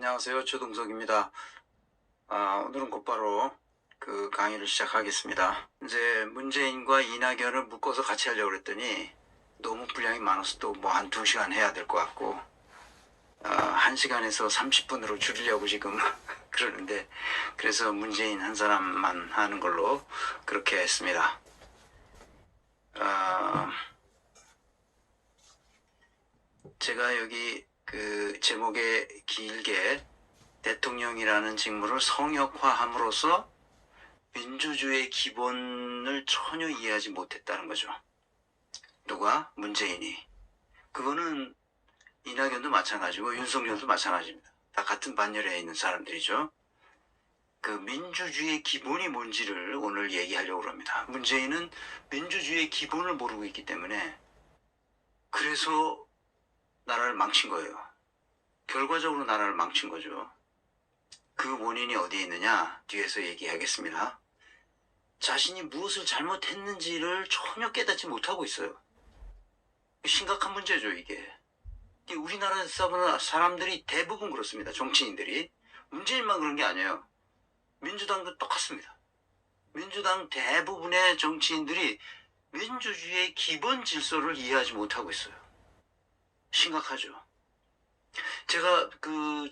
안녕하세요. 조동석입니다. 오늘은 곧바로 그 강의를 시작하겠습니다. 이제 문재인과 이낙연을 묶어서 같이 하려고 그랬더니 너무 분량이 많아서 또 뭐 한 2시간 해야 될 것 같고, 1시간에서 30분으로 줄이려고 지금 그러는데, 그래서 문재인 한 사람만 하는 걸로 그렇게 했습니다. 제가 여기 그 제목에 길게 대통령이라는 직무를 성역화함으로써 민주주의의 기본을 전혀 이해하지 못했다는 거죠. 누가? 문재인이. 그거는 이낙연도 마찬가지고 윤석열도 마찬가지입니다. 다 같은 반열에 있는 사람들이죠. 그 민주주의의 기본이 뭔지를 오늘 얘기하려고 합니다. 문재인은 민주주의의 기본을 모르고 있기 때문에 그래서 나라를 망친 거예요. 결과적으로 나라를 망친 거죠. 그 원인이 어디에 있느냐? 뒤에서 얘기하겠습니다. 자신이 무엇을 잘못했는지를 전혀 깨닫지 못하고 있어요. 심각한 문제죠, 이게. 우리나라 사람들이 대부분 그렇습니다. 정치인들이. 문재인만 그런 게 아니에요. 민주당도 똑같습니다. 민주당 대부분의 정치인들이 민주주의의 기본 질서를 이해하지 못하고 있어요. 심각하죠. 제가 그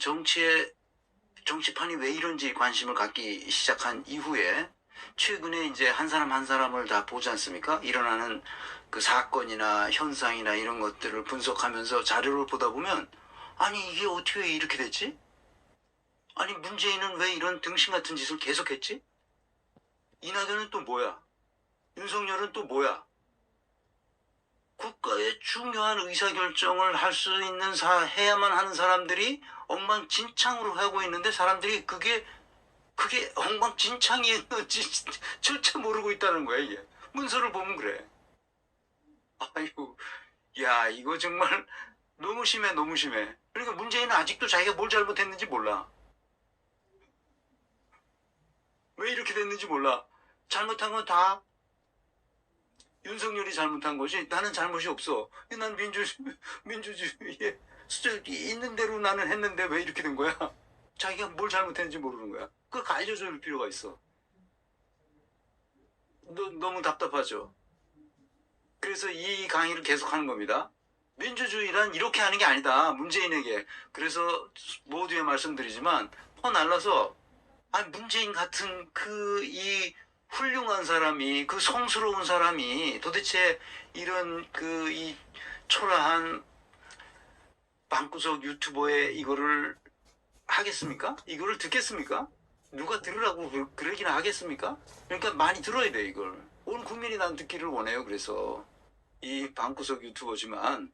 정치판이 왜 이런지 관심을 갖기 시작한 이후에 최근에 이제 한 사람 한 사람을 다 보지 않습니까? 일어나는 그 사건이나 현상이나 이런 것들을 분석하면서 자료를 보다 보면, 아니 이게 어떻게 이렇게 됐지? 아니 문재인은 왜 이런 등신 같은 짓을 계속했지? 이낙연은 또 뭐야? 윤석열은 또 뭐야? 국가의 중요한 의사결정을 할 수 있는 해야만 하는 사람들이 엉망진창으로 하고 있는데, 사람들이 그게 엉망진창이었는지 절차 모르고 있다는 거야. 이게 문서를 보면 그래. 아이고, 야 이거 정말 너무 심해, 너무 심해. 그러니까 문재인은 아직도 자기가 뭘 잘못했는지 몰라. 왜 이렇게 됐는지 몰라. 잘못한 건 다 윤석열이 잘못한 거지 나는 잘못이 없어. 난 민주주의에 수준이 있는 대로 나는 했는데 왜 이렇게 된 거야? 자기가 뭘 잘못했는지 모르는 거야. 그거 알려줄 필요가 있어. 너무 답답하죠. 그래서 이 강의를 계속하는 겁니다. 민주주의란 이렇게 하는 게 아니다, 문재인에게. 그래서 모두에 말씀드리지만 퍼날라서, 아니 문재인 같은 이 훌륭한 사람이, 그 성스러운 사람이 도대체 이런 이 초라한 방구석 유튜버의 이거를 하겠습니까? 이거를 듣겠습니까? 누가 들으라고 그러기나 하겠습니까? 그러니까 많이 들어야 돼, 이걸. 온 국민이 난 듣기를 원해요. 그래서 이 방구석 유튜버지만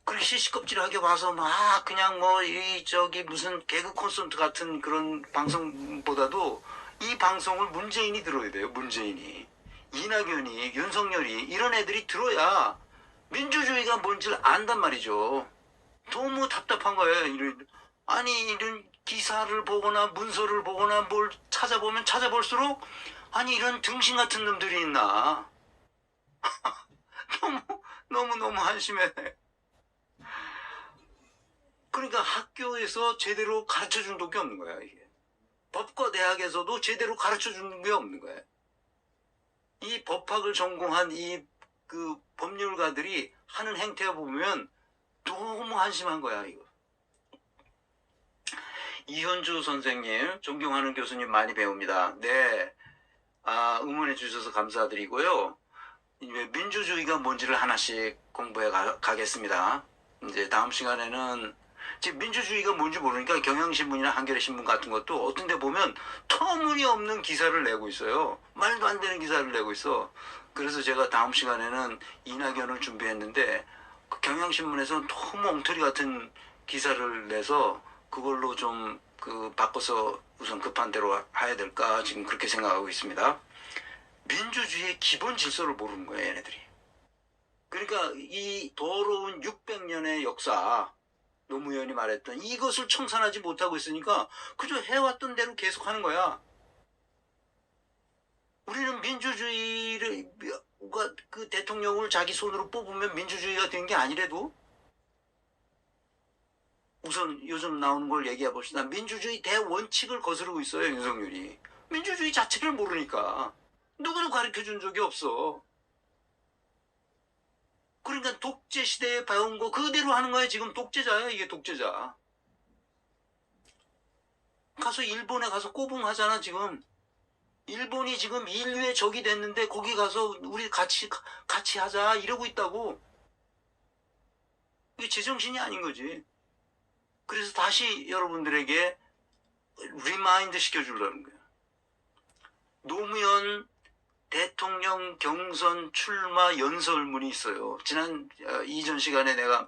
그렇게 시시껍질하게 와서 막 그냥 뭐 저기 무슨 개그 콘서트 같은 그런 방송보다도 이 방송을 문재인이 들어야 돼요. 문재인이, 이낙연이, 윤석열이, 이런 애들이 들어야 민주주의가 뭔지를 안단 말이죠. 너무 답답한 거예요. 아니 이런 기사를 보거나 문서를 보거나 뭘 찾아보면 찾아볼수록, 아니 이런 등신 같은 놈들이 있나. 너무 한심해. 그러니까 학교에서 제대로 가르쳐 준 적이 없는 거야, 이게. 법과 대학에서도 제대로 가르쳐 주는 게 없는 거야. 이 법학을 전공한 그 법률가들이 하는 행태를 보면 너무 한심한 거야, 이거. 이현주 선생님, 존경하는 교수님 많이 배웁니다. 네. 응원해 주셔서 감사드리고요. 민주주의가 뭔지를 하나씩 공부해 가겠습니다. 이제 다음 시간에는, 지금 민주주의가 뭔지 모르니까 경향신문이나 한겨레신문 같은 것도 어떤 데 보면 터무니없는 기사를 내고 있어요. 말도 안 되는 기사를 내고 있어. 그래서 제가 다음 시간에는 이낙연을 준비했는데, 그 경향신문에서 너무 엉터리 같은 기사를 내서 그걸로 좀 바꿔서 우선 급한 대로 해야 될까 지금 그렇게 생각하고 있습니다. 민주주의의 기본 질서를 모르는 거예요, 얘네들이. 그러니까 이 더러운 600년의 역사, 노무현이 말했던 이것을 청산하지 못하고 있으니까 그저 해왔던 대로 계속하는 거야. 우리는 민주주의를, 그 대통령을 자기 손으로 뽑으면 민주주의가 된 게 아니래도, 우선 우선 요즘 나오는 걸 얘기해 봅시다. 민주주의 대원칙을 거스르고 있어요, 윤석열이. 민주주의 자체를 모르니까. 누구도 가르쳐 준 적이 없어. 그러니까 독재 시대에 배운 거 그대로 하는 거야. 지금 독재자야, 이게 독재자. 가서 일본에 가서 꼬붕하잖아, 지금. 일본이 지금 인류의 적이 됐는데 거기 가서 우리 같이 하자 이러고 있다고. 이게 제정신이 아닌 거지. 그래서 다시 여러분들에게 리마인드 시켜주려는 거야. 노무현 대통령 경선 출마 연설문이 있어요. 지난 이전 시간에 내가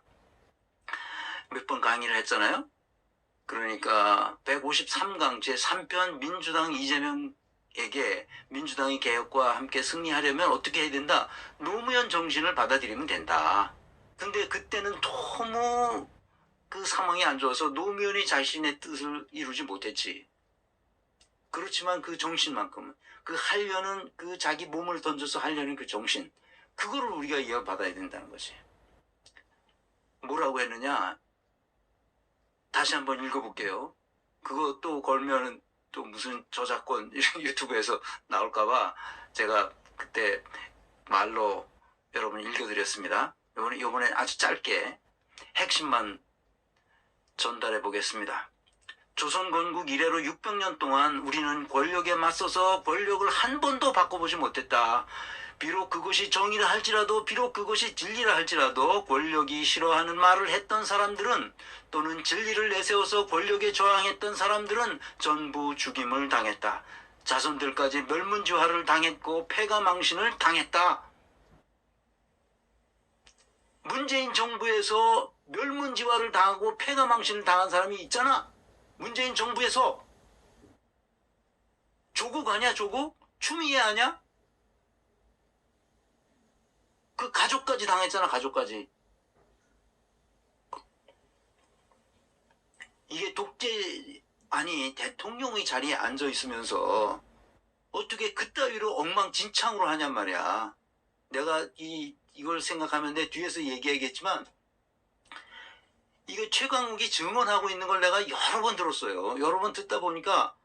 몇 번 강의를 했잖아요. 그러니까 153강 제3편 민주당 이재명에게 민주당의 개혁과 함께 승리하려면 어떻게 해야 된다. 노무현 정신을 받아들이면 된다. 근데 그때는 너무 그 상황이 안 좋아서 노무현이 자신의 뜻을 이루지 못했지. 그렇지만 그 정신만큼은 그 하려는 그 자기 몸을 던져서 하려는 그 정신 그거를 우리가 이어받아야 된다는 거지. 뭐라고 했느냐. 다시 한번 읽어볼게요. 그거 또 걸면 또 무슨 저작권 유튜브에서 나올까봐 제가 그때 말로 여러분 읽어드렸습니다. 이번에 아주 짧게 핵심만 전달해 보겠습니다. 조선 건국 이래로 600년 동안 우리는 권력에 맞서서 권력을 한 번도 바꿔보지 못했다. 비록 그것이 정의라 할지라도 비록 그것이 진리라 할지라도 권력이 싫어하는 말을 했던 사람들은 또는 진리를 내세워서 권력에 저항했던 사람들은 전부 죽임을 당했다. 자손들까지 멸문지화를 당했고 패가망신을 당했다. 문재인 정부에서 멸문지화를 당하고 패가망신을 당한 사람이 있잖아. 문재인 정부에서. 조국 아냐 조국? 추미애 아냐? 그 가족까지 당했잖아. 가족까지. 이게 독재 아니 대통령의 자리에 앉아 있으면서 어떻게 그따위로 엉망진창으로 하냔 말이야. 내가 이걸 생각하면 내 뒤에서 얘기하겠지만 이거 최강욱이 증언하고 있는 걸 내가 여러 번 들었어요. 여러 번 듣다 보니까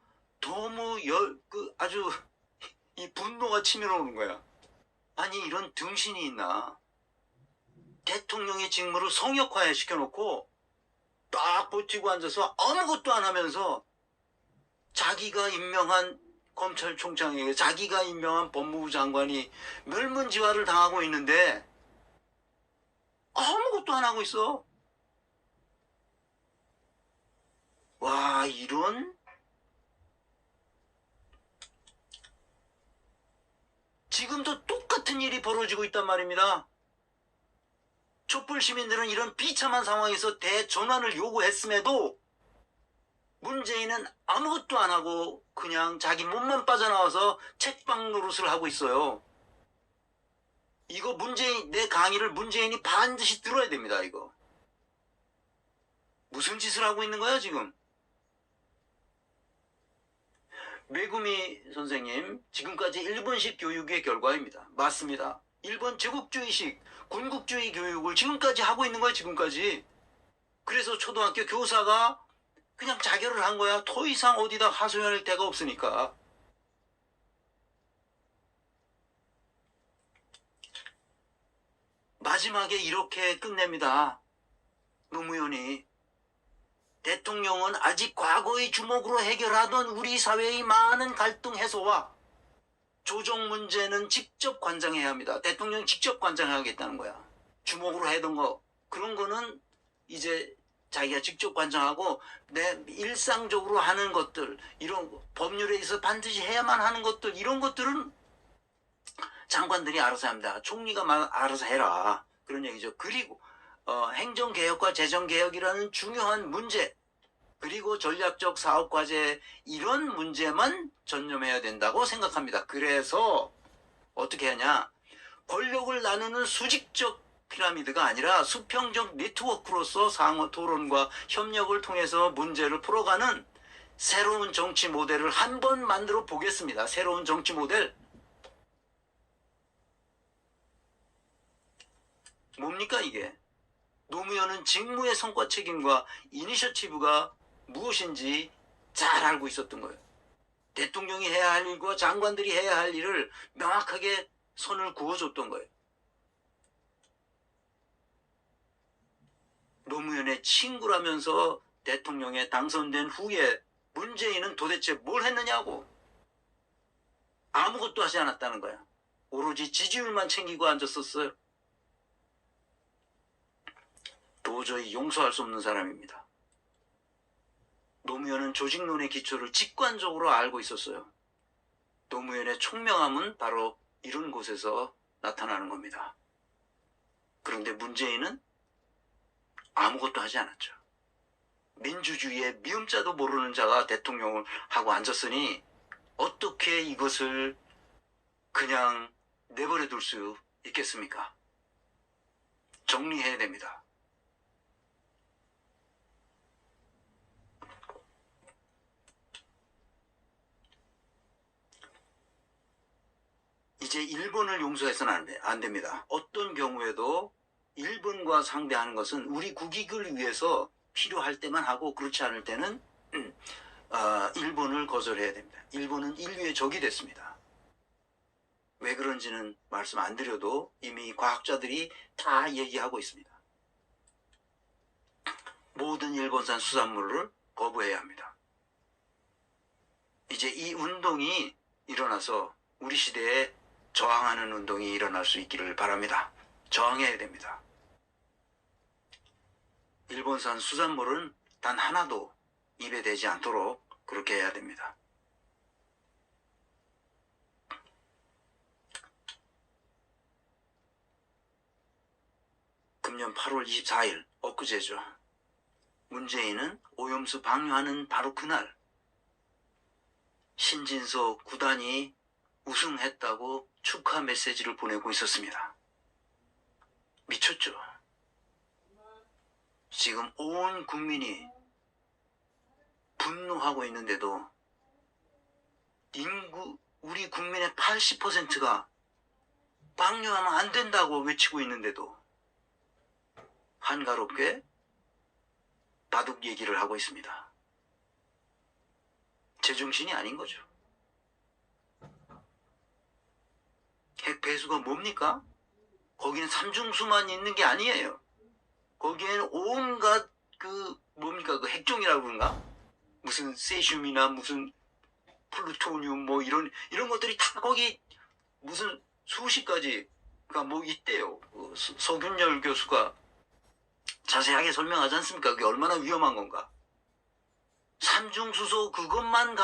너무 아주 이 분노가 치밀어오는 거야. 아니 이런 등신이 있나. 대통령의 직무를 성역화에 시켜놓고 딱 버티고 앉아서 아무것도 안 하면서 자기가 임명한 검찰총장에게 자기가 임명한 법무부 장관이 멸문지화를 당하고 있는데 아무것도 안 하고 있어. 와, 이런 지금도 똑같은 일이 벌어지고 있단 말입니다. 촛불 시민들은 이런 비참한 상황에서 대전환을 요구했음에도 문재인은 아무것도 안 하고 그냥 자기 몸만 빠져나와서 책방 노릇을 하고 있어요. 이거 내 강의를 문재인이 반드시 들어야 됩니다, 이거. 무슨 짓을 하고 있는 거야, 지금? 외구미 선생님, 지금까지 일본식 교육의 결과입니다. 맞습니다. 일본 제국주의식, 군국주의 교육을 지금까지 하고 있는 거예요, 지금까지. 그래서 초등학교 교사가 그냥 자결을 한 거야. 더 이상 어디다 하소연할 데가 없으니까. 마지막에 이렇게 끝냅니다. 노무현이. 대통령은 아직 과거의 주목으로 해결하던 우리 사회의 많은 갈등 해소와 조정 문제는 직접 관장해야 합니다. 대통령이 직접 관장하겠다는 거야. 주목으로 하던 거 그런 거는 이제 자기가 직접 관장하고 내 일상적으로 하는 것들 이런 법률에 있어 반드시 해야만 하는 것들 이런 것들은 장관들이 알아서 합니다. 총리가 알아서 해라. 그런 얘기죠. 그리고 행정개혁과 재정개혁이라는 중요한 문제 그리고 전략적 사업과제 이런 문제만 전념해야 된다고 생각합니다. 그래서 어떻게 하냐. 권력을 나누는 수직적 피라미드가 아니라 수평적 네트워크로서 상호 토론과 협력을 통해서 문제를 풀어가는 새로운 정치 모델을 한번 만들어 보겠습니다. 새로운 정치 모델. 뭡니까 이게? 노무현은 직무의 성과 책임과 이니셔티브가 무엇인지 잘 알고 있었던 거예요. 대통령이 해야 할 일과 장관들이 해야 할 일을 명확하게 선을 그어줬던 거예요. 노무현의 친구라면서 대통령에 당선된 후에 문재인은 도대체 뭘 했느냐고. 아무것도 하지 않았다는 거야. 오로지 지지율만 챙기고 앉았었어요. 도저히 용서할 수 없는 사람입니다. 노무현은 조직론의 기초를 직관적으로 알고 있었어요. 노무현의 총명함은 바로 이런 곳에서 나타나는 겁니다. 그런데 문재인은 아무것도 하지 않았죠. 민주주의의 미음자도 모르는 자가 대통령을 하고 앉았으니 어떻게 이것을 그냥 내버려 둘 수 있겠습니까? 정리해야 됩니다. 이제 일본을 용서해서는 안 됩니다. 어떤 경우에도 일본과 상대하는 것은 우리 국익을 위해서 필요할 때만 하고 그렇지 않을 때는 일본을 거절해야 됩니다. 일본은 인류의 적이 됐습니다. 왜 그런지는 말씀 안 드려도 이미 과학자들이 다 얘기하고 있습니다. 모든 일본산 수산물을 거부해야 합니다. 이제 이 운동이 일어나서 우리 시대에 저항하는 운동이 일어날 수 있기를 바랍니다. 저항해야 됩니다. 일본산 수산물은 단 하나도 입에 대지 않도록 그렇게 해야 됩니다. 금년 8월 24일 엊그제죠. 문재인은 오염수 방류하는 바로 그날 신진서 구단이 우승했다고 축하 메시지를 보내고 있었습니다. 미쳤죠. 지금 온 국민이 분노하고 있는데도 우리 국민의 80%가 방류하면 안 된다고 외치고 있는데도 한가롭게 바둑 얘기를 하고 있습니다. 제정신이 아닌 거죠. 핵 배수가 뭡니까? 거기는 삼중수만 있는 게 아니에요. 거기에는 온갖 그 핵종이라고 그런가? 무슨 세슘이나 무슨 플루토늄 뭐 이런 것들이 다 거기 무슨 수십 가지가 뭐 있대요. 서균열 교수가 자세하게 설명하지 않습니까? 그게 얼마나 위험한 건가? 삼중수소 그것만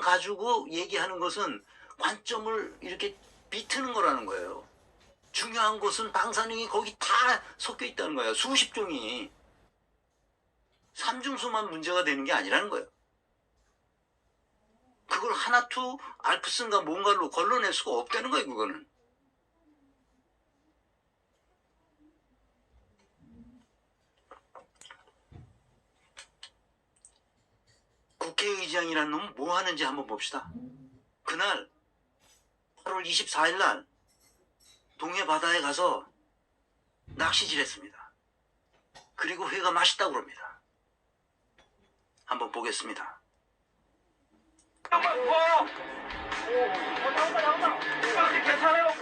가지고 얘기하는 것은 관점을 이렇게 비트는 거라는 거예요. 중요한 것은 방사능이 거기 다 섞여 있다는 거예요. 수십 종이. 삼중수만 문제가 되는 게 아니라는 거예요. 그걸 하나투 알프스인가 뭔가로 걸러낼 수가 없다는 거예요. 그거는. 국회의장이라는 놈은 뭐 하는지 한번 봅시다. 그날 8월 24일 날 동해 바다에 가서 낚시질했습니다. 그리고 회가 맛있다고 그럽니다. 한번 보겠습니다. 괜찮아요?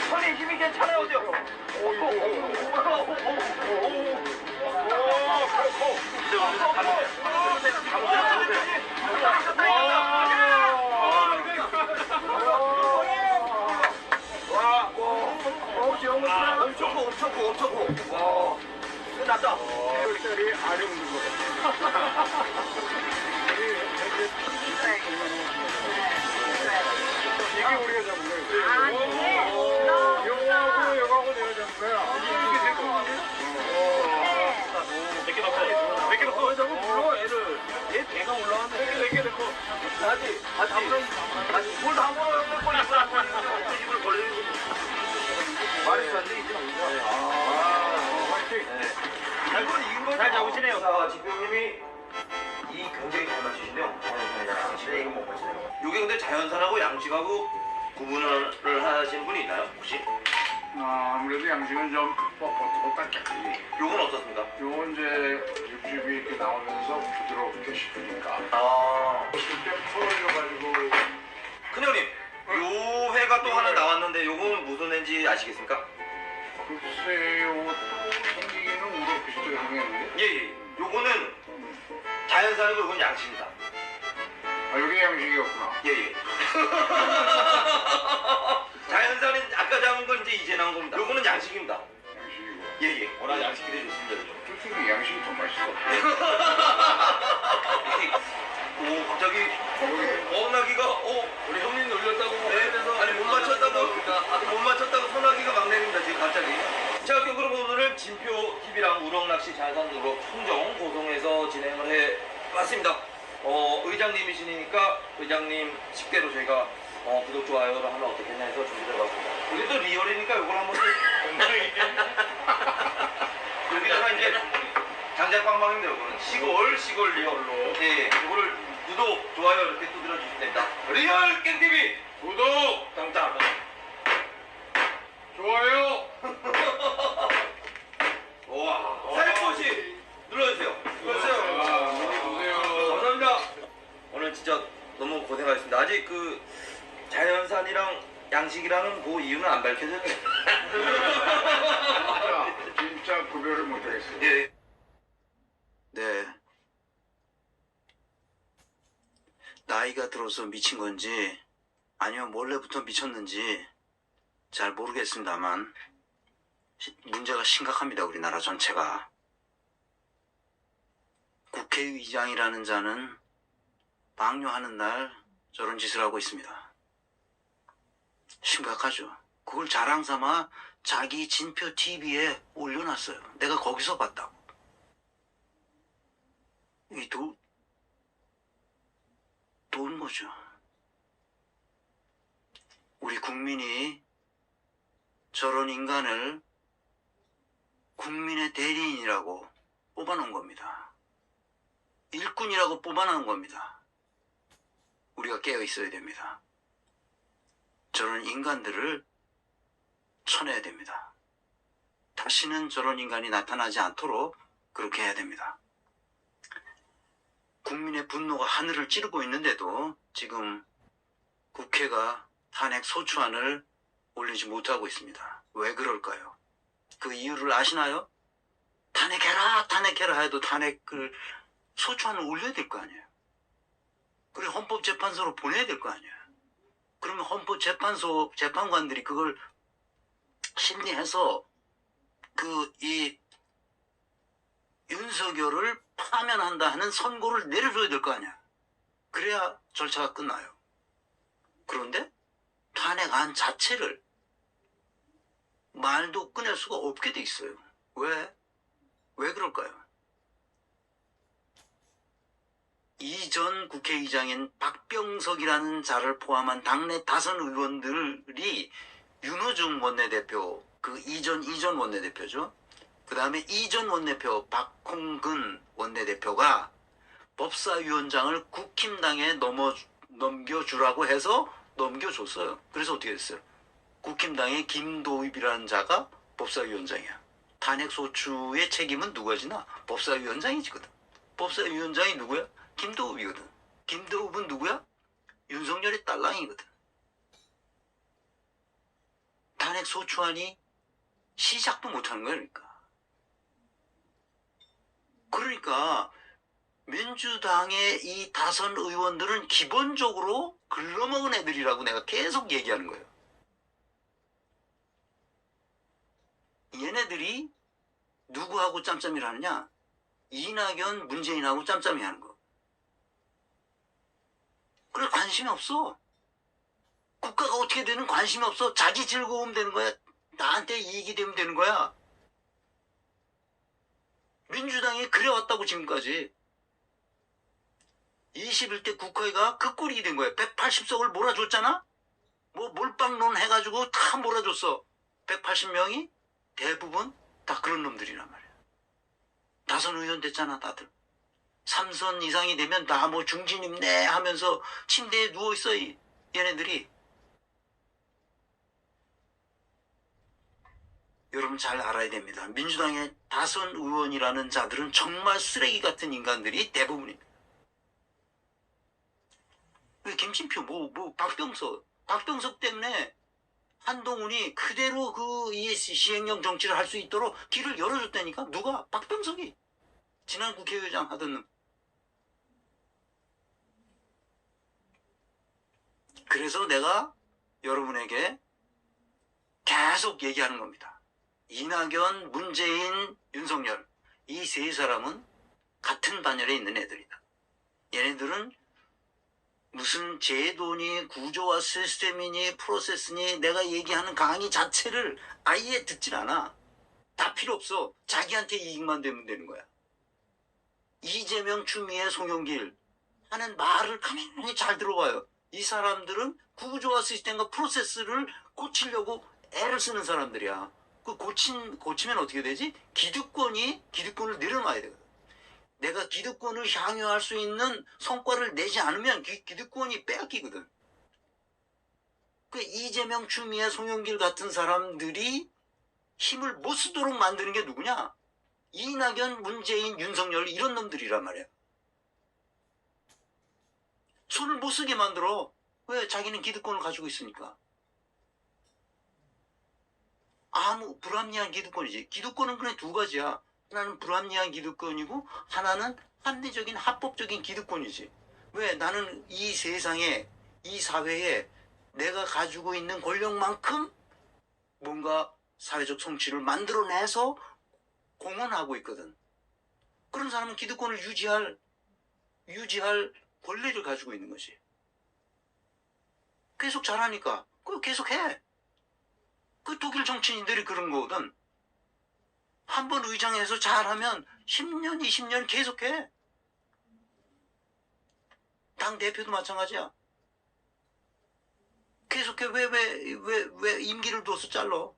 손이 힘이 괜찮아요? 엄청 커. 와, 끝났다. 혈살이 아래 없는 거야. 이게 우리가 잡은 거야. 여가고 내가 잡은 거야. 이게 될 거거든요. 몇 개 넣고 자꾸 불러 애를. 얘 배가 올라왔는데 몇 개 넣고. 다시 뭘다 물어 입을 벌리는 거. 말이 안 돼, 이제. 화이팅. 잘 잡으시네요. 지표님이 이 굉장히 잘 맞추시네요. 당신의 이거 못 맞추네요. 이게 근데 자연산하고 양식하고 구분을 하시는 분이 있나요, 혹시? 아무래도 양식은 좀 뻣뻣하고 딱딱하지. 요건 어떻습니까? 요건 이제 육즙이 이렇게 나오면서 부드럽게 식으니까. 아. 그때 풀어져가지고. 큰형님, 요 회가 또 하나 나왔는데 요건 무슨 회인지 아시겠습니까? 글쎄요, 또 생기기는 우럭 비슷하게 생겼는데. 예. 요거는 자연산이고 요건 양식입니다. 아, 여기 양식이었구나. 예. 자연산은 아까 잡은 건 이제 나온 겁니다. 요거는 양식입니다. 양식이고. 예. 워낙 양식들이 좋습니다. 요즘. 솔직히 양식이 더 맛있어. 오, 갑자기 어나기가 우리 형님 놀렸다고 네. 아니 못 맞췄다고 소나기가 막 내립니다 지금 갑자기. 자, 그럼 오늘은 진표 TV랑 우럭 낚시 자연산 우럭 청정 고성에서 진행을 해봤습니다. 의장님이시니까 의장님 식대로 저희가 구독 좋아요를 하면 어떻겠냐 해서 준비를 해봤습니다. 우리 또 리얼이니까 이걸 한번 여기다가 이제 장작방방인데 이거는 시골 리얼로 이거를 구독 좋아요 이렇게 두드려 주시면 됩니다. 리얼 깽TV 구독 땅땅 좋아요. 와 살포시 눌러주세요. 보세요. 감사합니다. 오늘 진짜 너무 고생하셨습니다. 아직 그 자연산이랑 양식이랑은 그 이유는 안 밝혀졌네요. 진짜 구별을 못하겠어요. 예. 네. 나이가 들어서 미친 건지 아니면 원래부터 미쳤는지 잘 모르겠습니다만 문제가 심각합니다. 우리나라 전체가. 국회의장이라는 자는 방뇨하는 날 저런 짓을 하고 있습니다. 심각하죠. 그걸 자랑삼아 자기 진표 TV에 올려놨어요. 내가 거기서 봤다고. 이 돈 뭐죠? 우리 국민이 저런 인간을 국민의 대리인이라고 뽑아놓은 겁니다. 일꾼이라고 뽑아놓은 겁니다. 우리가 깨어 있어야 됩니다. 저런 인간들을 쳐내야 됩니다. 다시는 저런 인간이 나타나지 않도록 그렇게 해야 됩니다. 국민의 분노가 하늘을 찌르고 있는데도 지금 국회가 탄핵 소추안을 올리지 못하고 있습니다. 왜 그럴까요? 그 이유를 아시나요? 탄핵해라 해도 탄핵을 소추안을 올려야 될 거 아니에요. 그리고 헌법재판소로 보내야 될 거 아니에요. 그러면 헌법재판소 재판관들이 그걸 심리해서 이 윤석열을 파면한다 하는 선고를 내려줘야 될 거 아니야. 그래야 절차가 끝나요. 그런데 탄핵안 자체를 말도 꺼낼 수가 없게 돼 있어요. 왜? 왜 그럴까요? 이전 국회의장인 박병석이라는 자를 포함한 당내 다선 의원들이 윤호중 원내대표, 그 이전 원내대표죠. 그 다음에 이전 원내대표 박홍근 원내대표가 법사위원장을 국힘당에 넘겨주라고 해서 넘겨줬어요. 그래서 어떻게 됐어요? 국힘당의 김도읍이라는 자가 법사위원장이야. 탄핵소추의 책임은 누가 지나? 법사위원장이지거든. 법사위원장이 누구야? 김도읍이거든. 김도읍은 누구야? 윤석열의 딸랑이거든. 탄핵소추안이 시작도 못하는 거야. 그러니까 민주당의 이 다선 의원들은 기본적으로 글러먹은 애들이라고 내가 계속 얘기하는 거예요. 얘네들이 누구하고 짬짬이를 하느냐? 이낙연, 문재인하고 짬짬이 하는 거. 그래, 관심이 없어. 국가가 어떻게 되는 관심이 없어. 자기 즐거움 되는 거야. 나한테 이익이 되면 되는 거야. 민주당이 그래왔다고 지금까지. 21대 국회가 그 꼴이 된 거야. 180석을 몰아줬잖아? 뭐 몰빵론 해가지고 다 몰아줬어. 180명이 대부분 다 그런 놈들이란 말이야. 다선 의원 됐잖아, 다들. 3선 이상이 되면 나 뭐 중진입네 하면서 침대에 누워있어, 얘네들이. 여러분 잘 알아야 됩니다. 민주당의 다선 의원이라는 자들은 정말 쓰레기 같은 인간들이 대부분입니다. 김진표, 박병석 때문에 한동훈이 그대로 이 시행령 정치를 할 수 있도록 길을 열어줬다니까? 누가? 박병석이. 지난 국회의장 하던 놈. 그래서 내가 여러분에게 계속 얘기하는 겁니다. 이낙연, 문재인, 윤석열 이 세 사람은 같은 반열에 있는 애들이다. 얘네들은 무슨 제도니 구조와 시스템이니 프로세스니 내가 얘기하는 강의 자체를 아예 듣질 않아. 다 필요 없어. 자기한테 이익만 되면 되는 거야. 이재명, 추미애, 송영길 하는 말을 가만히 잘 들어봐요. 이 사람들은 구조와 시스템과 프로세스를 고치려고 애를 쓰는 사람들이야. 고치면 어떻게 되지? 기득권을 내려놔야 되거든. 내가 기득권을 향유할 수 있는 성과를 내지 않으면 기득권이 빼앗기거든. 이재명, 추미애, 송영길 같은 사람들이 힘을 못 쓰도록 만드는 게 누구냐? 이낙연, 문재인, 윤석열 이런 놈들이란 말이야. 손을 못 쓰게 만들어. 왜? 자기는 기득권을 가지고 있으니까. 아무 불합리한 기득권이지. 기득권은 그냥 두 가지야. 하나는 불합리한 기득권이고 하나는 합리적인 합법적인 기득권이지. 왜? 나는 이 세상에 이 사회에 내가 가지고 있는 권력만큼 뭔가 사회적 성취를 만들어내서 공헌하고 있거든. 그런 사람은 기득권을 유지할 권리를 가지고 있는 거지. 계속 잘하니까 그거 계속 해. 독일 정치인들이 그런 거거든. 한 번 의장해서 잘하면 10년, 20년 계속해. 당 대표도 마찬가지야. 계속해. 왜 임기를 둬서 잘라?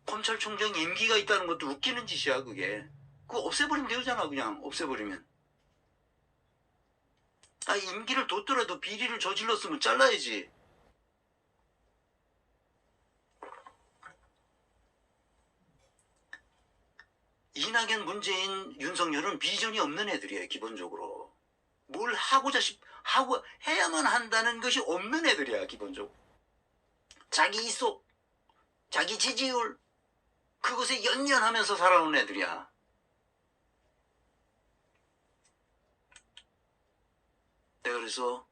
검찰총장 임기가 있다는 것도 웃기는 짓이야, 그게. 그거 없애버리면 되잖아, 그냥. 없애버리면. 임기를 뒀더라도 비리를 저질렀으면 잘라야지. 이낙연, 문재인, 윤석열은 비전이 없는 애들이에요, 기본적으로. 뭘 하고 해야만 한다는 것이 없는 애들이야, 기본적으로. 자기 이속, 자기 지지율, 그것에 연연하면서 살아온 애들이야. 내가 그래서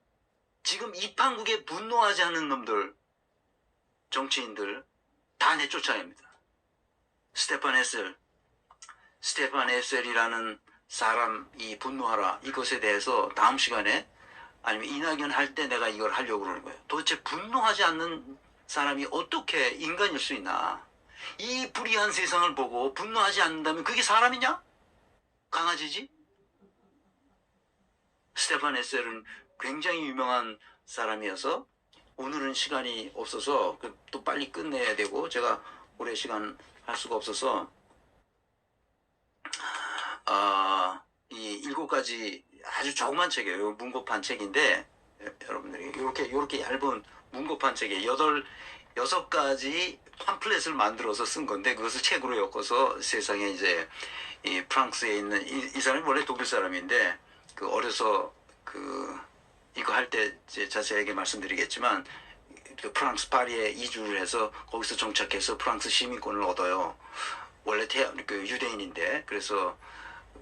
지금 이 판국에 분노하지 않는 놈들, 정치인들 다 내쫓아야 합니다. 스테판 에셀이라는 사람이 분노하라 이것에 대해서 다음 시간에 아니면 이낙연 할 때 내가 이걸 하려고 그러는 거예요. 도대체 분노하지 않는 사람이 어떻게 인간일 수 있나? 이 불의한 세상을 보고 분노하지 않는다면 그게 사람이냐? 강아지지? 스테판 에셀은 굉장히 유명한 사람이어서 오늘은 시간이 없어서 또 빨리 끝내야 되고 제가 오래 시간 할 수가 없어서 이 7가지 아주 조그만 책이에요. 문고판 책인데 여러분들이 이렇게 얇은 문고판 책에 6가지 팜플렛을 만들어서 쓴 건데 그것을 책으로 엮어서 세상에 이제 이 프랑스에 있는 이 사람이 원래 독일 사람인데 어려서 이거 할 때 자세하게 말씀드리겠지만 프랑스 파리에 이주를 해서 거기서 정착해서 프랑스 시민권을 얻어요. 원래 유대인인데 그래서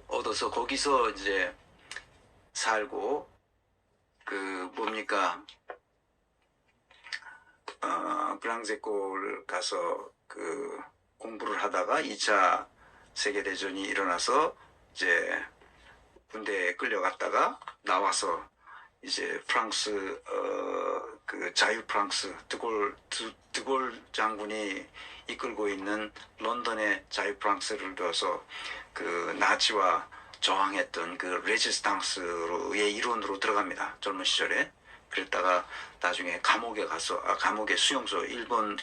얻어서 거기서 이제 살고 그랑제골 가서 공부를 하다가 2차 세계대전이 일어나서 이제 군대에 끌려갔다가 나와서 이제 프랑스 자유 프랑스 드골 장군이 이끌고 있는 런던의 자유 프랑스를 둬서 나치와 저항했던 레지스탕스의 일원으로 들어갑니다. 젊은 시절에. 그랬다가 나중에 감옥에 수용소 일본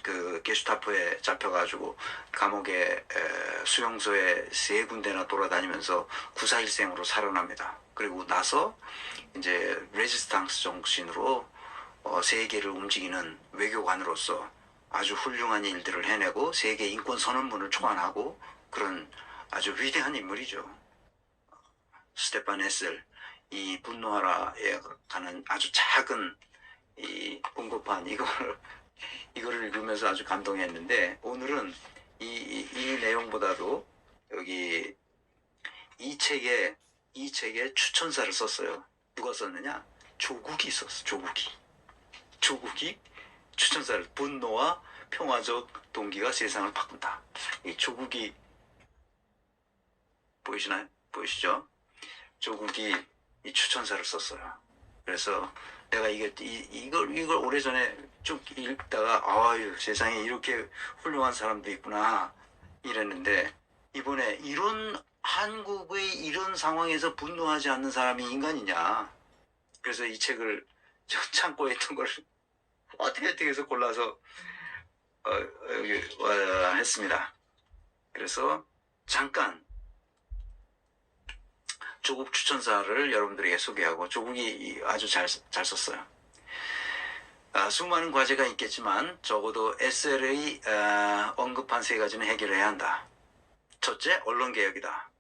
게슈타포에 잡혀가지고 감옥에 수용소에 3군데나 돌아다니면서 구사일생으로 살아납니다. 그리고 나서 이제 레지스탕스 정신으로 세계를 움직이는 외교관으로서 아주 훌륭한 일들을 해내고 세계 인권 선언문을 초안하고 그런 아주 위대한 인물이죠. 스테판 에셀, 이 분노하라에 가는 아주 작은 이 공고판 이거를 읽으면서 아주 감동했는데, 오늘은 이 내용보다도 여기 이 책에 추천사를 썼어요. 누가 썼느냐? 조국이 썼어. 조국이 추천사를, 분노와 평화적 동기가 세상을 바꾼다. 이 조국이 보이시나요? 보이시죠? 조국이 이 추천사를 썼어요. 그래서 내가 이걸 오래전에 쭉 읽다가 아유, 세상에 이렇게 훌륭한 사람도 있구나 이랬는데, 이번에 한국의 이런 상황에서 분노하지 않는 사람이 인간이냐. 그래서 이 책을 저 창고에 있던 걸 어떻게 해서 골라서 여기 했습니다. 그래서 잠깐 조국 추천사를 여러분들에게 소개하고, 조국이 아주 잘 썼어요. 수많은 과제가 있겠지만 적어도 SL의 언급한 세 가지는 해결해야 한다. 첫째, 언론개혁이다.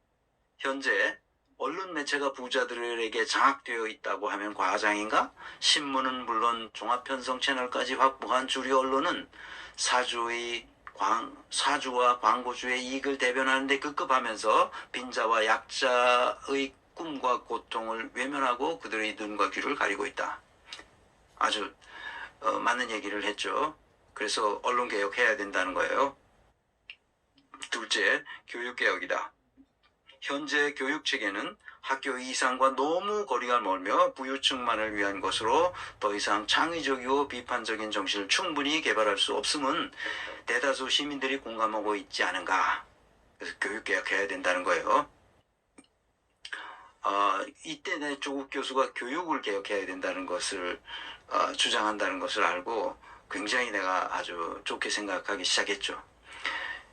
현재 언론 매체가 부자들에게 장악되어 있다고 하면 과장인가? 신문은 물론 종합편성 채널까지 확보한 주류 언론은 사주와 광고주의 이익을 대변하는 데 급급하면서 빈자와 약자의 꿈과 고통을 외면하고 그들의 눈과 귀를 가리고 있다. 아주 맞는 얘기를 했죠. 그래서 언론개혁해야 된다는 거예요. 둘째, 교육개혁이다. 현재 교육체계는 학교 이상과 너무 거리가 멀며 부유층만을 위한 것으로 더 이상 창의적이고 비판적인 정신을 충분히 개발할 수 없음은 대다수 시민들이 공감하고 있지 않은가. 그래서 교육개혁해야 된다는 거예요. 이때 내 조국 교수가 교육을 개혁해야 된다는 것을 주장한다는 것을 알고 굉장히 내가 아주 좋게 생각하기 시작했죠.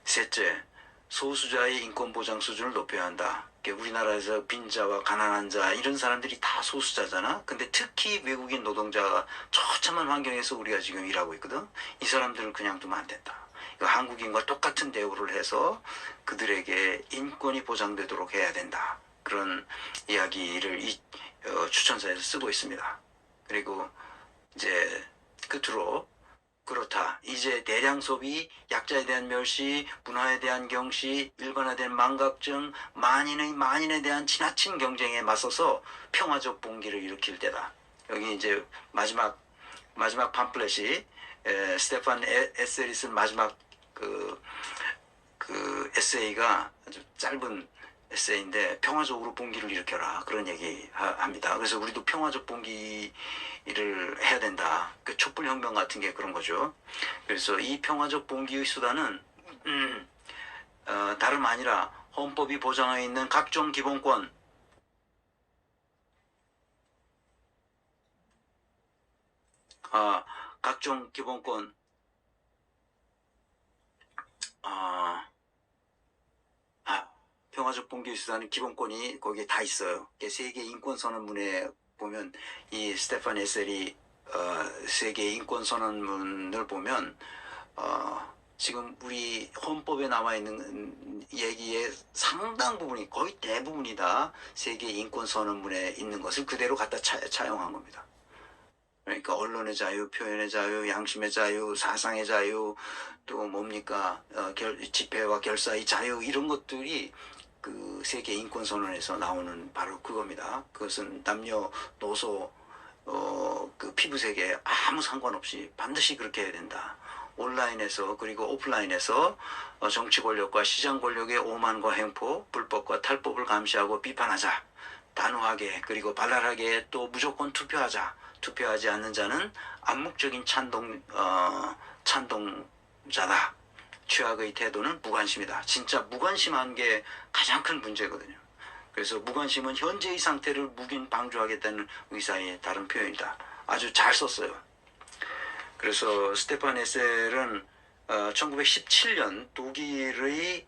셋째, 소수자의 인권 보장 수준을 높여야 한다. 우리나라에서 빈자와 가난한 자 이런 사람들이 다 소수자잖아. 근데 특히 외국인 노동자가 처참한 환경에서 우리가 지금 일하고 있거든. 이 사람들을 그냥 두면 안 된다. 한국인과 똑같은 대우를 해서 그들에게 인권이 보장되도록 해야 된다. 그런 이야기를 이 추천사에서 쓰고 있습니다. 그리고 이제 끝으로, 그렇다. 이제 대량 소비, 약자에 대한 멸시, 문화에 대한 경시, 일반화된 망각증, 만인에 대한 지나친 경쟁에 맞서서 평화적 봉기를 일으킬 때다. 여기 이제 마지막 팜플렛이 스테판 에셀이 쓴 마지막 그 에세이가 아주 짧은 에세이인데, 평화적으로 봉기를 일으켜라, 그런 얘기 합니다. 그래서 우리도 평화적 봉기를 해야 된다. 그 촛불혁명 같은 게 그런 거죠. 그래서 이 평화적 봉기의 수단은 다름 아니라 헌법이 보장하여 있는 각종 기본권, 평화적 봉기의 수단은 기본권이 거기에 다 있어요. 세계 인권 선언문에 보면 이 스테판 에셀이 세계 인권 선언문을 보면 지금 우리 헌법에 나와 있는 얘기의 상당 부분이, 거의 대부분이 다 세계 인권 선언문에 있는 것을 그대로 갖다 차용한 겁니다. 그러니까 언론의 자유, 표현의 자유, 양심의 자유, 사상의 자유, 또 뭡니까, 집회와 결사의 자유, 이런 것들이 그 세계 인권 선언에서 나오는 바로 그겁니다. 그것은 남녀노소 그 피부색에 아무 상관없이 반드시 그렇게 해야 된다. 온라인에서 그리고 오프라인에서 정치 권력과 시장 권력의 오만과 횡포, 불법과 탈법을 감시하고 비판하자. 단호하게 그리고 발랄하게, 또 무조건 투표하자. 투표하지 않는 자는 암묵적인 찬동자다. 최악의 태도는 무관심이다. 진짜 무관심한 게 가장 큰 문제거든요. 그래서 무관심은 현재의 상태를 묵인 방조하겠다는 의사의 다른 표현이다. 아주 잘 썼어요. 그래서 스테판 에셀은 1917년 독일의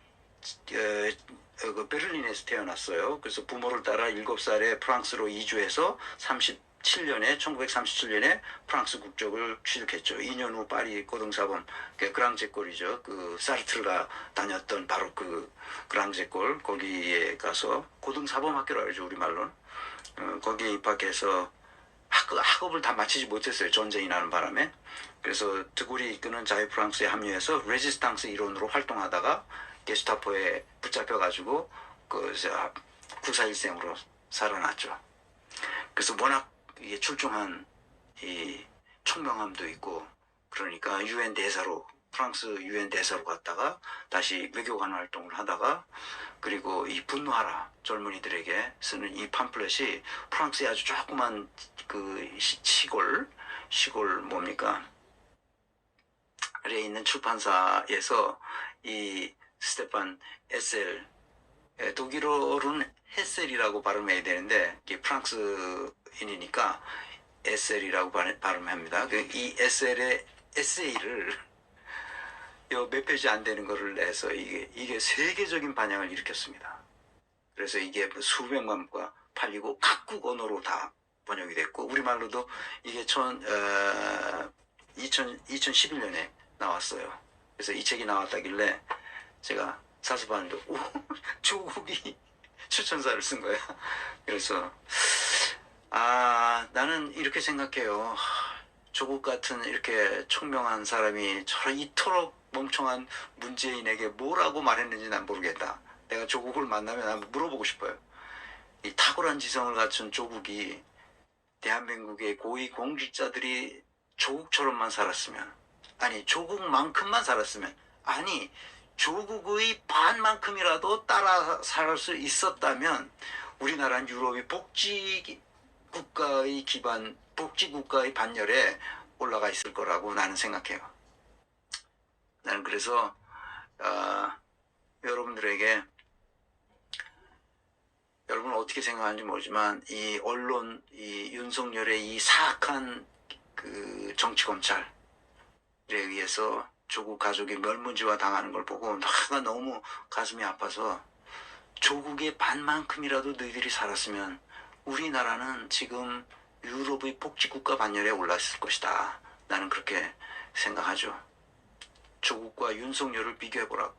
베를린에서 태어났어요. 그래서 부모를 따라 7살에 프랑스로 이주해서 1937년에 프랑스 국적을 취득했죠. 2년 후 파리 고등사범, 그랑제골이죠. 그 사르트르가 다녔던 바로 그 그랑제골, 거기에 가서 고등사범 학교라고 하죠, 우리말로는. 거기에 입학해서 학업을 다 마치지 못했어요. 전쟁이 나는 바람에. 그래서 드골이 이끄는 자유프랑스에 합류해서 레지스탕스 일원으로 활동하다가 게스타포에 붙잡혀가지고 그 구사일생으로 살아났죠. 그래서 워낙 이게 출중한 이 총명함도 있고, 그러니까 유엔 대사로, 프랑스 유엔 대사로 갔다가 다시 외교관 활동을 하다가, 그리고 이 분노하라 젊은이들에게 쓰는 이 팜플렛이 프랑스의 아주 조그만 그 시골 뭡니까? 에 있는 출판사에서 이 스테판 에셀, 독일어로는 헤셀이라고 발음해야 되는데 이게 프랑스인이니까 에셀이라고 발음합니다. 이 에셀의 에세이를 몇 페이지 안 되는 거를 내서 이게 세계적인 반향을 일으켰습니다. 그래서 이게 수백만 부가 팔리고 각국 언어로 다 번역이 됐고, 우리말로도 이게 2011년에 나왔어요. 그래서 이 책이 나왔다길래 제가 사서 봤는데, 오, 조국이 추천사를 쓴 거야. 그래서 나는 이렇게 생각해요. 조국 같은 이렇게 총명한 사람이 저런 이토록 멍청한 문재인에게 뭐라고 말했는지 난 모르겠다. 내가 조국을 만나면 한번 물어보고 싶어요. 이 탁월한 지성을 갖춘 조국이 대한민국의 고위 공직자들이 조국처럼만 살았으면, 아니 조국만큼만 살았으면, 아니 조국의 반만큼이라도 따라 살 수 있었다면 우리나라는 유럽의 복지국가의 기반, 복지국가의 반열에 올라가 있을 거라고 나는 생각해요. 나는 그래서 여러분들에게, 여러분은 어떻게 생각하는지 모르지만 이 언론, 이 윤석열의 이 사악한 그 정치검찰에 의해서 조국 가족이 멸문지화 당하는 걸 보고 내가 너무 가슴이 아파서, 조국의 반만큼이라도 너희들이 살았으면 우리나라는 지금 유럽의 복지국가 반열에 올랐을 것이다. 나는 그렇게 생각하죠. 조국과 윤석열을 비교해보라.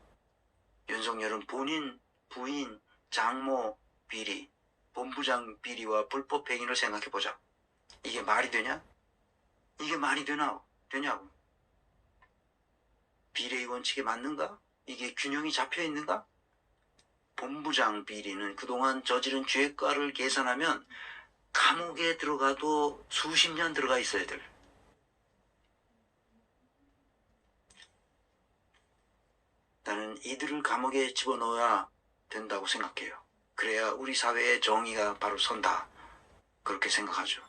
윤석열은 본인, 부인, 장모 비리, 본부장 비리와 불법 행위를 생각해보자. 이게 말이 되냐? 이게 말이 되냐고. 비례의 원칙에 맞는가? 이게 균형이 잡혀있는가? 본부장 비리는 그동안 저지른 죄가를 계산하면 감옥에 들어가도 수십 년 들어가 있어야 될. 나는 이들을 감옥에 집어넣어야 된다고 생각해요. 그래야 우리 사회의 정의가 바로 선다. 그렇게 생각하죠.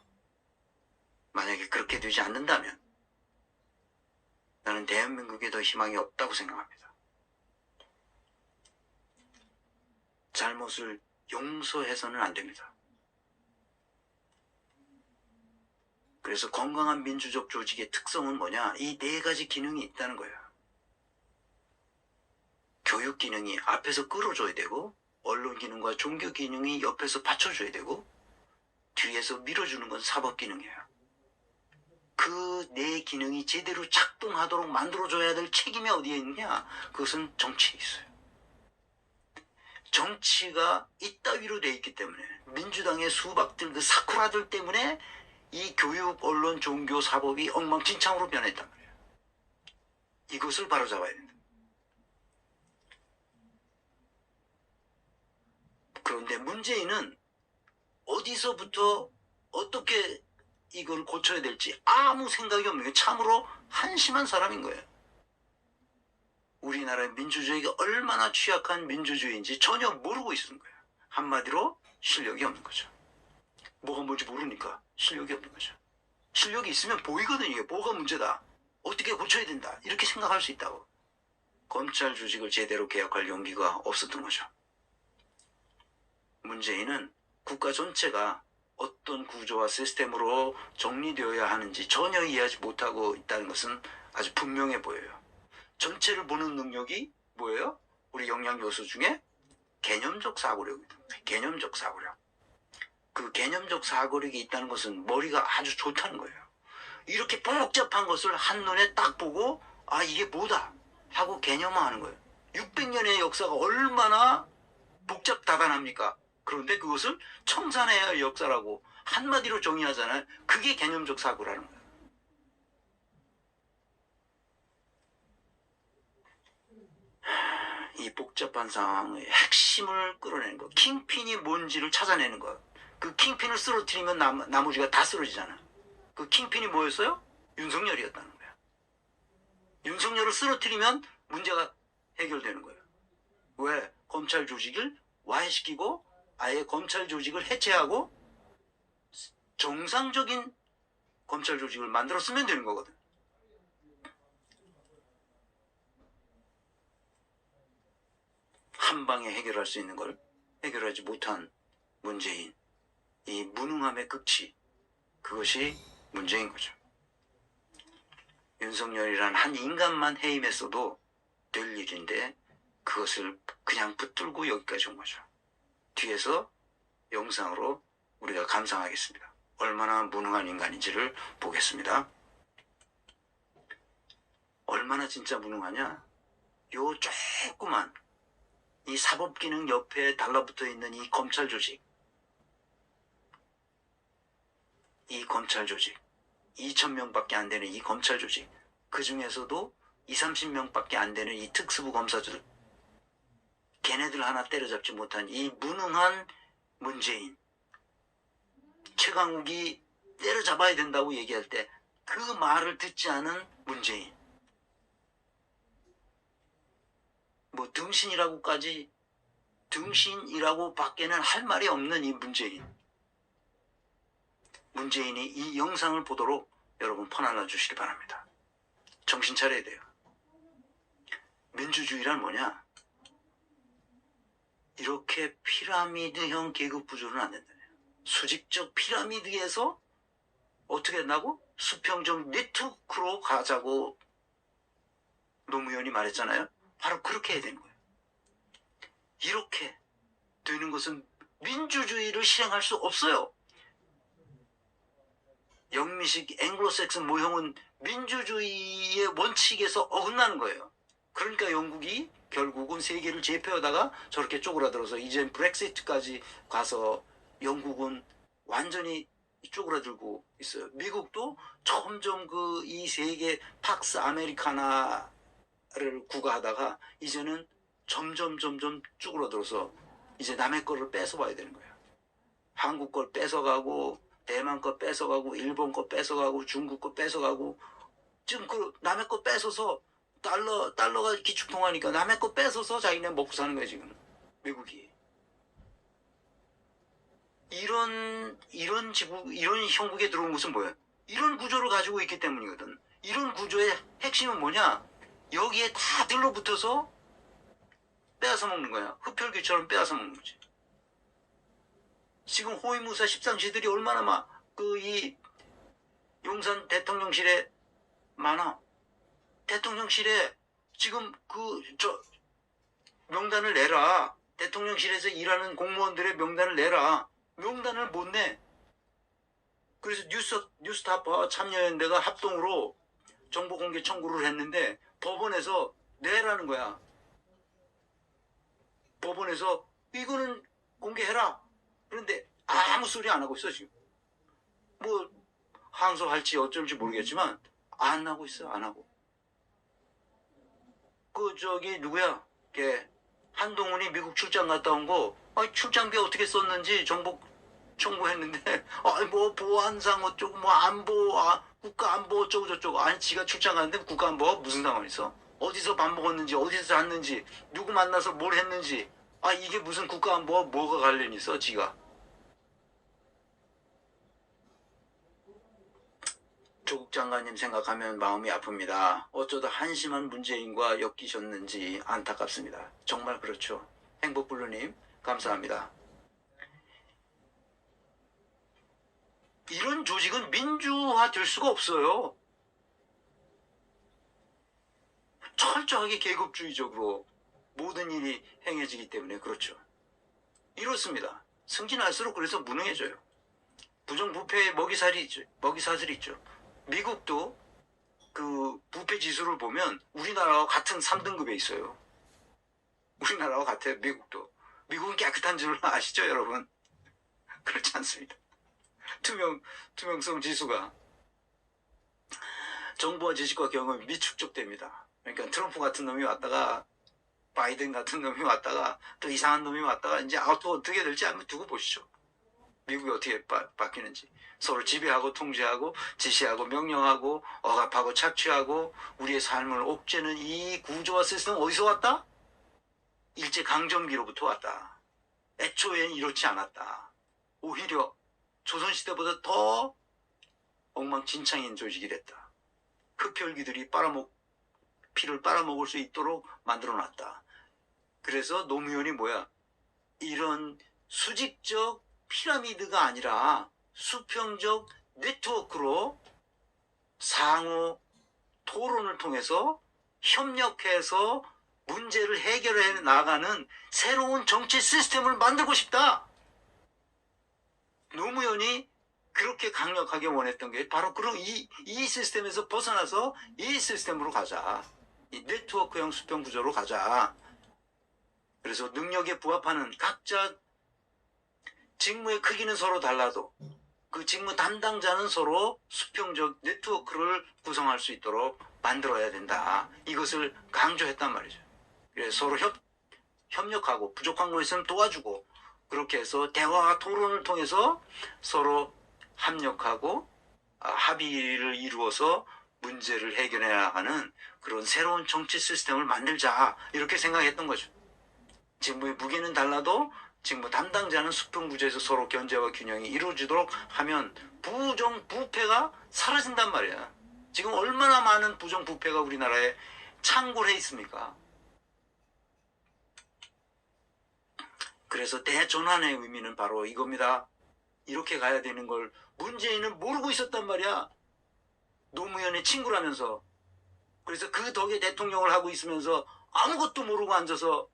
만약에 그렇게 되지 않는다면 나는 대한민국에 더 희망이 없다고 생각합니다. 잘못을 용서해서는 안 됩니다. 그래서 건강한 민주적 조직의 특성은 뭐냐? 이 네 가지 기능이 있다는 거예요. 교육 기능이 앞에서 끌어줘야 되고, 언론 기능과 종교 기능이 옆에서 받쳐줘야 되고, 뒤에서 밀어주는 건 사법 기능이에요. 그 네 기능이 제대로 작동하도록 만들어줘야 될 책임이 어디에 있느냐? 그것은 정치에 있어요. 정치가 이따위로 돼 있기 때문에, 민주당의 수박들, 그 사쿠라들 때문에 이 교육, 언론, 종교, 사법이 엉망진창으로 변했단 말이에요. 이것을 바로잡아야 된다. 그런데 문재인은 어디서부터 어떻게 이걸 고쳐야 될지 아무 생각이 없는 게 참으로 한심한 사람인 거예요. 우리나라의 민주주의가 얼마나 취약한 민주주의인지 전혀 모르고 있는 거예요. 한마디로 실력이 없는 거죠. 뭐가 뭔지 모르니까 실력이 없는 거죠. 실력이 있으면 보이거든요. 이게 뭐가 문제다, 어떻게 고쳐야 된다, 이렇게 생각할 수 있다고. 검찰 조직을 제대로 개혁할 용기가 없었던 거죠. 문재인은 국가 전체가 어떤 구조와 시스템으로 정리되어야 하는지 전혀 이해하지 못하고 있다는 것은 아주 분명해 보여요. 전체를 보는 능력이 뭐예요? 우리 역량 요소 중에 개념적 사고력입니다. 개념적 사고력. 그 개념적 사고력이 있다는 것은 머리가 아주 좋다는 거예요. 이렇게 복잡한 것을 한눈에 딱 보고 아 이게 뭐다 하고 개념화하는 거예요. 600년의 역사가 얼마나 복잡다단합니까? 그런데 그것을 청산해야 할 역사라고 한마디로 정의하잖아요. 그게 개념적 사고라는 거예요. 이 복잡한 상황의 핵심을 끌어내는 거, 킹핀이 뭔지를 찾아내는 거. 그 킹핀을 쓰러뜨리면 나머지가 다 쓰러지잖아. 그 킹핀이 뭐였어요? 윤석열이었다는 거야. 윤석열을 쓰러뜨리면 문제가 해결되는 거예요. 왜? 검찰 조직을 와해시키고 아예 검찰 조직을 해체하고 정상적인 검찰 조직을 만들었으면 되는 거거든. 한 방에 해결할 수 있는 걸 해결하지 못한 문재인, 이 무능함의 극치, 그것이 문제인 거죠. 윤석열이란 한 인간만 해임했어도 될 일인데 그것을 그냥 붙들고 여기까지 온 거죠. 뒤에서 영상으로 우리가 감상하겠습니다. 얼마나 무능한 인간인지를 보겠습니다. 얼마나 진짜 무능하냐? 요 조그만 이 사법기능 옆에 달라붙어 있는 이 검찰 조직, 이 검찰 조직 2,000명밖에 안 되는 이 검찰 조직, 그 중에서도 20-30명밖에 안 되는 이 특수부 검사들, 걔네들 하나 때려잡지 못한 이 무능한 문재인, 최강욱이 때려잡아야 된다고 얘기할 때 그 말을 듣지 않은 문재인, 뭐 등신이라고 밖에는 할 말이 없는 이 문재인이 이 영상을 보도록 여러분 퍼날라 주시기 바랍니다. 정신 차려야 돼요. 민주주의란 뭐냐? 이렇게 피라미드형 계급 구조는 안 된다. 수직적 피라미드에서 어떻게 된다고? 수평적 네트워크로 가자고 노무현이 말했잖아요. 바로 그렇게 해야 되는 거예요. 이렇게 되는 것은 민주주의를 실행할 수 없어요. 영미식 앵글로색슨 모형은 민주주의의 원칙에서 어긋나는 거예요. 그러니까 영국이 결국은 세계를 제패하다가 저렇게 쪼그라들어서 이젠 브렉시트까지 가서 영국은 완전히 쪼그라들고 있어요. 미국도 점점 이 세계 팍스 아메리카나를 구가하다가 이제는 점점 쭈그러들어서 이제 남의 거를 뺏어와야 되는 거예요. 한국 걸 뺏어가고 대만 거 뺏어가고 일본 거 뺏어가고 중국 거 뺏어가고 지금 그 남의 거 뺏어서 달러가 기축통화니까 남의 거 뺏어서 자기네 먹고 사는 거예요 지금 미국이. 이런 형국에 들어온 것은 뭐예요? 이런 구조를 가지고 있기 때문이거든. 이런 구조의 핵심은 뭐냐? 여기에 다 들러붙어서 빼앗아 먹는 거야. 흡혈귀처럼 빼앗아 먹는 거지. 지금 호위무사 십상시들이 얼마나 이 용산 대통령실에 많아. 대통령실에 지금 명단을 내라. 대통령실에서 일하는 공무원들의 명단을 내라. 명단을 못 내. 그래서 뉴스타파 참여연대가 합동으로 정보공개 청구를 했는데 법원에서 내라는 거야. 법원에서 이거는 공개해라. 그런데 아무 소리 안 하고 있어 지금. 뭐 항소할지 어쩔지 모르겠지만 안 하고 있어. 안 하고. 누구야? 한동훈이 미국 출장 갔다 온 거 출장비 어떻게 썼는지 정보 청구했는데 뭐 보안상 어쩌고 뭐 안보 국가 안보 어쩌고 저쩌고. 아니 지가 출장 갔는데 국가 안보가 무슨 상관이 있어? 어디서 밥 먹었는지 어디서 잤는지 누구 만나서 뭘 했는지 이게 무슨 국가 안보와 뭐가 관련이 있어 지가. 조국 장관님 생각하면 마음이 아픕니다. 어쩌다 한심한 문재인과 엮이셨는지 안타깝습니다. 정말 그렇죠. 행복블루님 감사합니다. 이런 조직은 민주화될 수가 없어요. 철저하게 계급주의적으로 모든 일이 행해지기 때문에 그렇죠. 이렇습니다. 승진할수록 그래서 무능해져요. 부정부패의 먹이사슬이 있죠. 미국도 그 부패 지수를 보면 우리나라와 같은 3등급에 있어요. 우리나라와 같아요. 미국도. 미국은 깨끗한 줄 아시죠, 여러분? 그렇지 않습니다. 투명성 지수가 정보와 지식과 경험이 미축적됩니다. 그러니까 트럼프 같은 놈이 왔다가 바이든 같은 놈이 왔다가 또 이상한 놈이 왔다가 이제 또 어떻게 될지 한번 두고 보시죠. 미국이 어떻게 바뀌는지. 서로 지배하고 통제하고 지시하고 명령하고 억압하고 착취하고 우리의 삶을 옥죄는 이 구조와 시스템은 어디서 왔다? 일제강점기로부터 왔다. 애초엔 이렇지 않았다. 오히려 조선시대보다 더 엉망진창인 조직이 됐다. 흡혈귀들이 피를 빨아먹을 수 있도록 만들어놨다. 그래서 노무현이 뭐야? 이런 수직적 피라미드가 아니라 수평적 네트워크로 상호 토론을 통해서 협력해서 문제를 해결해 나가는 새로운 정치 시스템을 만들고 싶다. 노무현이 그렇게 강력하게 원했던 게 바로 그런 이 시스템에서 벗어나서 이 시스템으로 가자. 이 네트워크형 수평 구조로 가자. 그래서 능력에 부합하는 각자 직무의 크기는 서로 달라도 그 직무 담당자는 서로 수평적 네트워크를 구성할 수 있도록 만들어야 된다. 이것을 강조했단 말이죠. 그래서 서로 협력하고 부족한 거 있으면 도와주고 그렇게 해서 대화와 토론을 통해서 서로 합력하고 합의를 이루어서 문제를 해결해 나가는 그런 새로운 정치 시스템을 만들자 이렇게 생각했던 거죠. 직무의 무게는 달라도 직무 담당자는 수평 구조에서 서로 견제와 균형이 이루어지도록 하면 부정부패가 사라진단 말이야. 지금 얼마나 많은 부정부패가 우리나라에 창궐해 있습니까? 그래서 대전환의 의미는 바로 이겁니다. 이렇게 가야 되는 걸 문재인은 모르고 있었단 말이야. 노무현의 친구라면서. 그래서 그 덕에 대통령을 하고 있으면서 아무것도 모르고 앉아서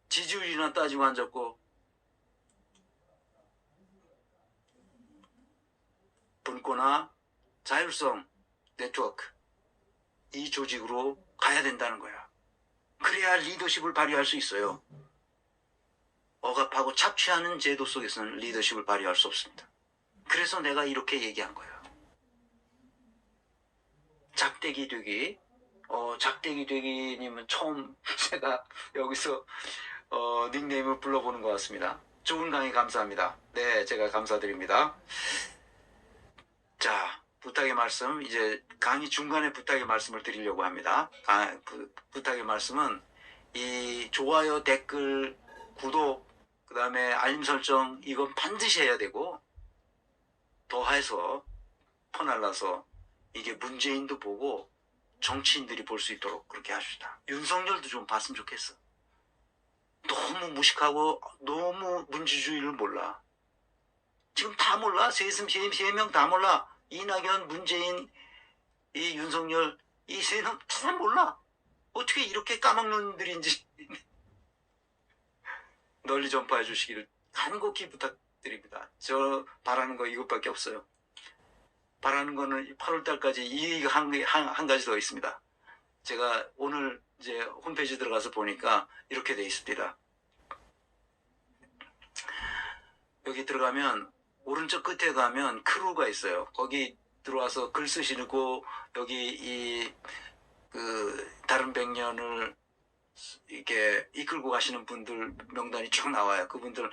지지율이나 따지고 앉았고 분권화 자율성 네트워크 이 조직으로 가야 된다는 거야. 그래야 리더십을 발휘할 수 있어요. 억압하고 착취하는 제도 속에서는 리더십을 발휘할 수 없습니다. 그래서 내가 이렇게 얘기한 거예요. 작대기 되기. 작대기 되기님은 처음 제가 여기서 닉네임을 불러보는 것 같습니다. 좋은 강의 감사합니다. 네, 제가 감사드립니다. 자, 부탁의 말씀, 이제 강의 중간에 부탁의 말씀을 드리려고 합니다. 부탁의 말씀은 이 좋아요, 댓글, 구독, 그 다음에 알림 설정 이건 반드시 해야 되고 더해서 퍼날라서 이게 문재인도 보고 정치인들이 볼 수 있도록 그렇게 합시다. 윤석열도 좀 봤으면 좋겠어. 너무 무식하고 너무 민주주의를 몰라. 지금 다 몰라. 세 명 다 몰라. 이낙연, 문재인, 이 윤석열 이 세 명 다 몰라. 어떻게 이렇게 까먹는 놈들인지 널리 전파해 주시기를 간곡히 부탁드립니다. 저 바라는 거 이것밖에 없어요. 바라는 거는 8월달까지 이 한 가지 더 있습니다. 제가 오늘 이제 홈페이지 들어가서 보니까 이렇게 돼 있습니다. 여기 들어가면 오른쪽 끝에 가면 크루가 있어요. 거기 들어와서 글 쓰시고 여기 다른 백년을 이렇게 이끌고 가시는 분들 명단이 쭉 나와요. 그분들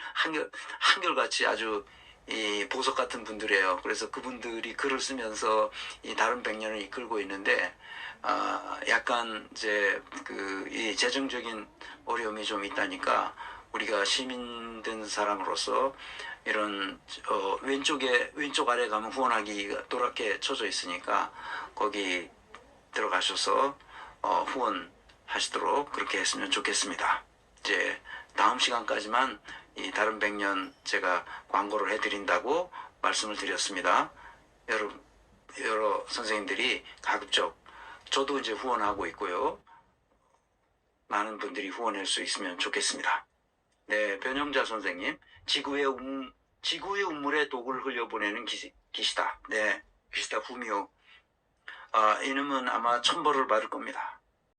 한결같이 아주 이 보석 같은 분들이에요. 그래서 그분들이 글을 쓰면서 이 다른 백년을 이끌고 있는데 약간 이제 이 재정적인 어려움이 좀 있다니까 우리가 시민된 사람으로서 이런 왼쪽 아래 가면 후원하기가 노랗게 쳐져 있으니까 거기 들어가셔서 후원하시도록 그렇게 했으면 좋겠습니다. 이제 다음 시간까지만 이 다른 백년 제가 광고를 해드린다고 말씀을 드렸습니다. 여러 선생님들이 가급적 저도 이제 후원하고 있고요. 많은 분들이 후원할 수 있으면 좋겠습니다. 네, 변영자 선생님, 지구의 지구의 운물에 독을 흘려보내는 기시다. 네, 기시다 후미오. 이놈은 아마 천벌을 받을 겁니다.